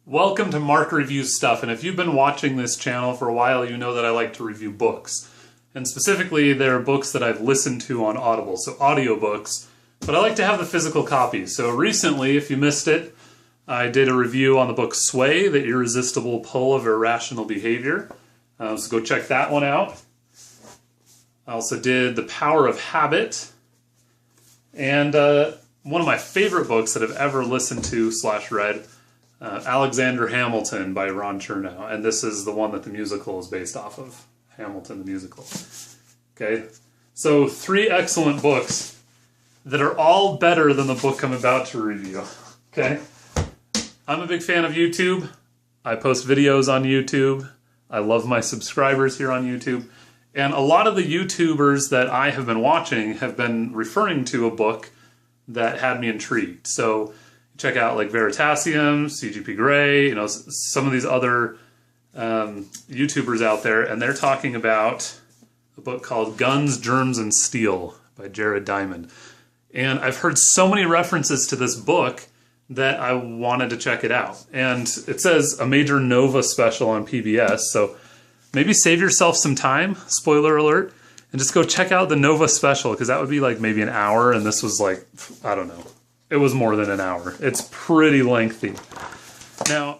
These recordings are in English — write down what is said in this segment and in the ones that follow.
Welcome to Mark Reviews Stuff, and if you've been watching this channel for a while, you know that I like to review books. And specifically, there are books that I've listened to on Audible, so audiobooks, but I like to have the physical copies. So recently, if you missed it, I did a review on the book Sway, The Irresistible Pull of Irrational Behavior. So go check that one out. I also did The Power of Habit, and one of my favorite books that I've ever listened to / read, Alexander Hamilton by Ron Chernow, and this is the one that the musical is based off of, Hamilton the musical. Okay, so 3 excellent books that are all better than the book I'm about to review. Okay, I'm a big fan of YouTube. I post videos on YouTube. I love my subscribers here on YouTube. And a lot of the YouTubers that I have been watching have been referring to a book that had me intrigued. So check out like Veritasium, CGP Grey, you know, some of these other YouTubers out there, and they're talking about a book called Guns, Germs and Steel by Jared Diamond. And I've heard so many references to this book that I wanted to check it out. And it says a major Nova special on PBS, so maybe save yourself some time, spoiler alert, and just go check out the Nova special, because that would be like maybe an hour, and this was like, I don't know. It was more than an hour. It's pretty lengthy. Now,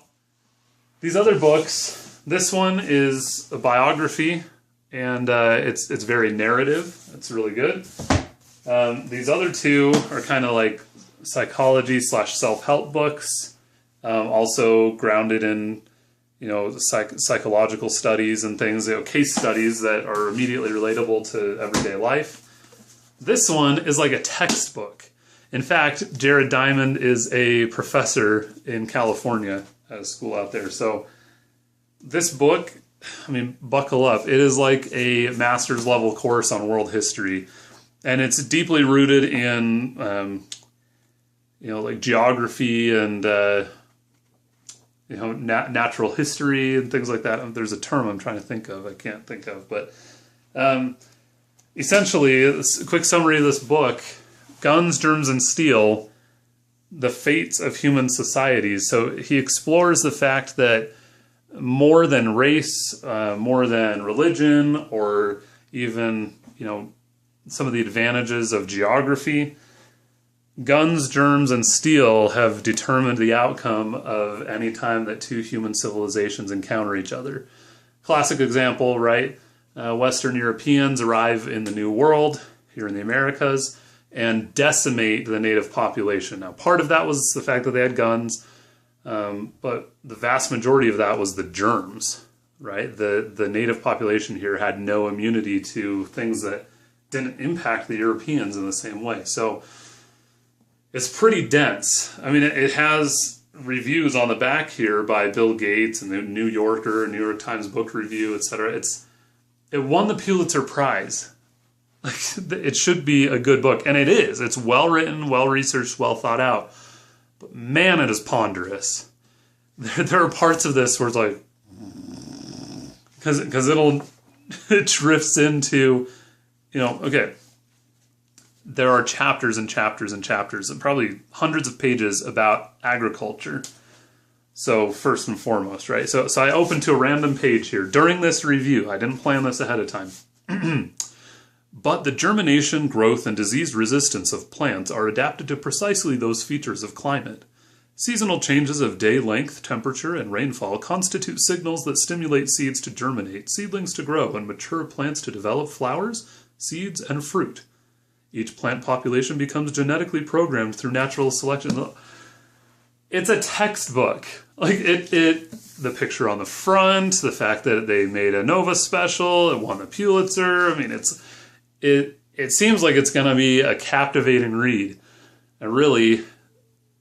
these other books, this one is a biography, and it's very narrative. It's really good. These other 2 are kind of like psychology / self-help books, also grounded in, you know, psychological studies and things, you know, case studies that are immediately relatable to everyday life. This one is like a textbook. In fact, Jared Diamond is a professor in California at a school out there. So this book, I mean, buckle up. It is like a master's level course on world history. And it's deeply rooted in, you know, like geography and, you know, natural history and things like that. There's a term I'm trying to think of. I can't think of. But essentially, a quick summary of this book: Guns, Germs and Steel, the fates of human societies. So he explores the fact that more than race, more than religion, or even, you know, some of the advantages of geography, guns, germs, and steel have determined the outcome of any time that 2 human civilizations encounter each other. Classic example, right? Western Europeans arrive in the New World, here in the Americas, and decimate the native population. Now, part of that was the fact that they had guns, but the vast majority of that was the germs, right? The native population here had no immunity to things that didn't impact the Europeans in the same way. So it's pretty dense. I mean, it has reviews on the back here by Bill Gates and the New Yorker, New York Times Book Review, etc. It won the Pulitzer Prize. Like, it should be a good book, and it is. It's well written, well researched, well thought out. But man, it is ponderous. There are parts of this where it's like, because it drifts into, you know, okay, there are chapters and chapters and chapters, and probably hundreds of pages about agriculture. So first and foremost, right? So I opened to a random page here during this review. I didn't plan this ahead of time. But the germination, growth, and disease resistance of plants are adapted to precisely those features of climate. Seasonal changes of day length, temperature, and rainfall constitute signals that stimulate seeds to germinate, seedlings to grow, and mature plants to develop flowers, seeds, and fruit. Each plant population becomes genetically programmed through natural selection. It's a textbook. Like, the picture on the front, the fact that they made a Nova special, it won the Pulitzer. I mean, it seems like it's going to be a captivating read. And really,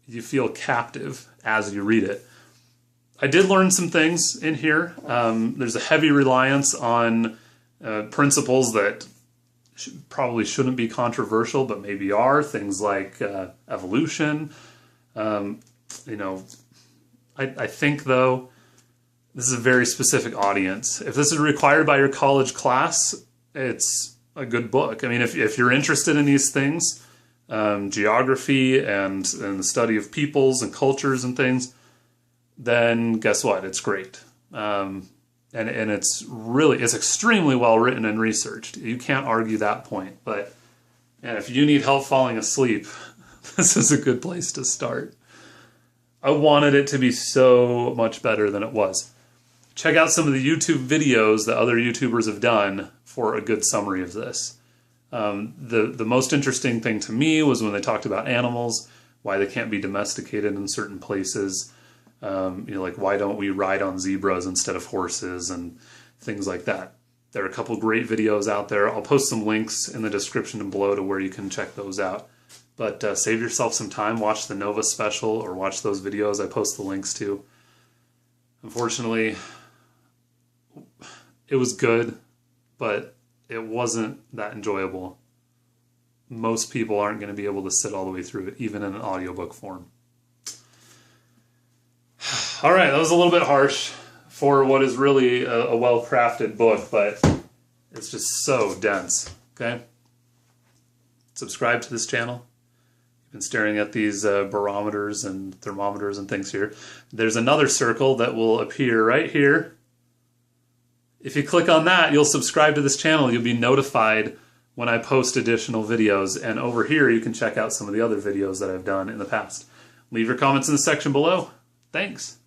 you feel captive as you read it. I did learn some things in here. There's a heavy reliance on principles that probably shouldn't be controversial, but maybe are. Things like evolution. You know, I think, though, this is a very specific audience. If this is required by your college class, it's a good book. I mean, if you're interested in these things, geography and the study of peoples and cultures and things, then guess what? It's great. And it's extremely well written and researched. You can't argue that point. But and if you need help falling asleep, this is a good place to start. I wanted it to be so much better than it was. Check out some of the YouTube videos that other YouTubers have done for a good summary of this. The most interesting thing to me was when they talked about animals, why they can't be domesticated in certain places. Like why don't we ride on zebras instead of horses and things like that. There are a couple great videos out there. I'll post some links in the description below to where you can check those out. But save yourself some time, watch the Nova special or watch those videos I post the links to. Unfortunately, it was good, but it wasn't that enjoyable. Most people aren't going to be able to sit all the way through it, even in an audiobook form. All right, that was a little bit harsh for what is really a well-crafted book, but it's just so dense, okay? Subscribe to this channel. You've been staring at these barometers and thermometers and things here. There's another circle that will appear right here. If you click on that, you'll subscribe to this channel. You'll be notified when I post additional videos. And over here, you can check out some of the other videos that I've done in the past. Leave your comments in the section below. Thanks.